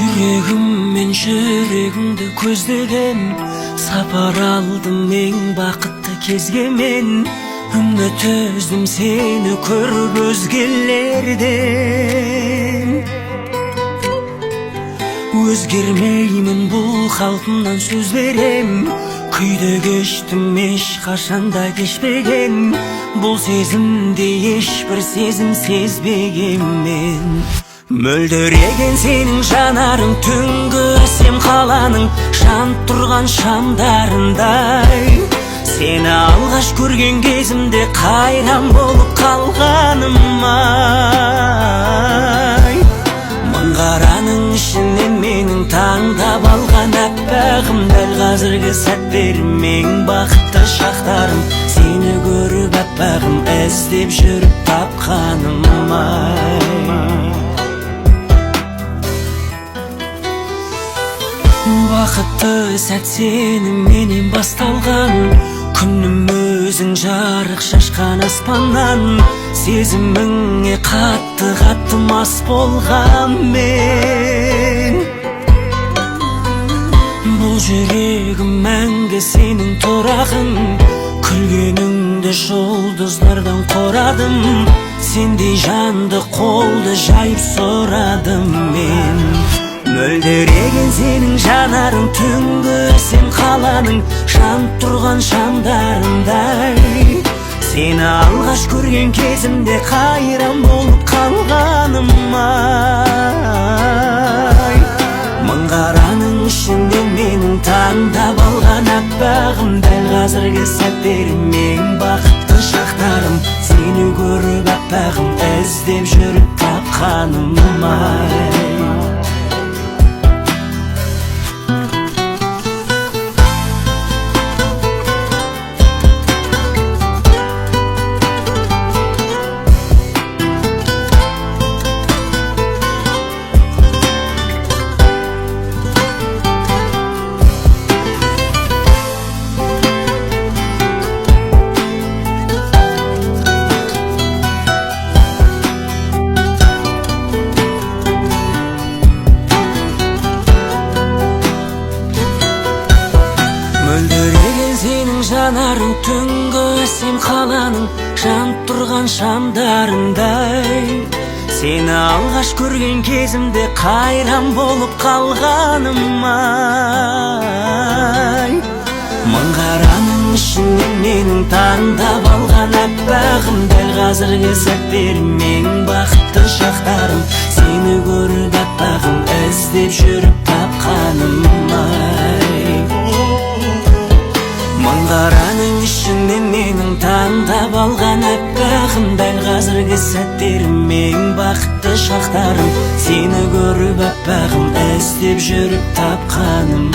Жүрегіммен жүрегіңді көздеген, сапар алдым ең бақытты кезге мен. Үміт үздім сені көріп өзгелерден. Өзгермеймін бұл қалпымнан сөз берем, күйді кештім ешқашанда кешпеген. Бұл сезімде ешбір сезім сезбеген мен. Мөлдіреген сенің жанарың, түнгі сен қаланың жанып тұрған шамдарындай. Сені алғаш көрген кезімде қайран болып қалғаным ай. Мың қараның ішінен менің таңдап алған аппағым, дәл қазіргі сәттерім ең бақытты шақтарым. Сені көріп аппағым, іздеп жүріп тапқаным ай. Бақытты сәт сеніменен басталған, күнім өзің жарық шашқан аспаннан. Сезіміңе қатты мас болған мен. Бұл жүрегім мәңгі сенің тұрағың, күлгеніңді жұлдыздардан қорадым. Сендей жанды қолды жайып сұрадым мен. Мөлдіреген сенің жанарың, түнгі сен қаланың жанып тұрған шамдарындай. Сені алғаш көрген кезімде қайран болып қалғаным ай. Мың қараның ішінде менің таңдап алған аппағым, дәл қазіргі сәттерім ең бақытты шақтарым. Сені көріп аппағым, іздеп жүріп тапқаным ай. Мөлдіреген сенің жанарың, түнгі сен қаланың жанып тұрған шамдарындай. Сені алғаш көрген кезімде қайран болып қалғаным ай. Мың қараның ішінен менің таңдап алған аппағым, дәл қазіргі сәттерім ең бақытты шақтарым. Сені көріп аппағым, іздеп жүріп тапқаным ай. Мың қараның ішінен менің таңдап алған аппағым, дәл қазіргі сәттерім ең бақытты шақтарым. Сені көріп аппағым, іздеп жүріп тапқаным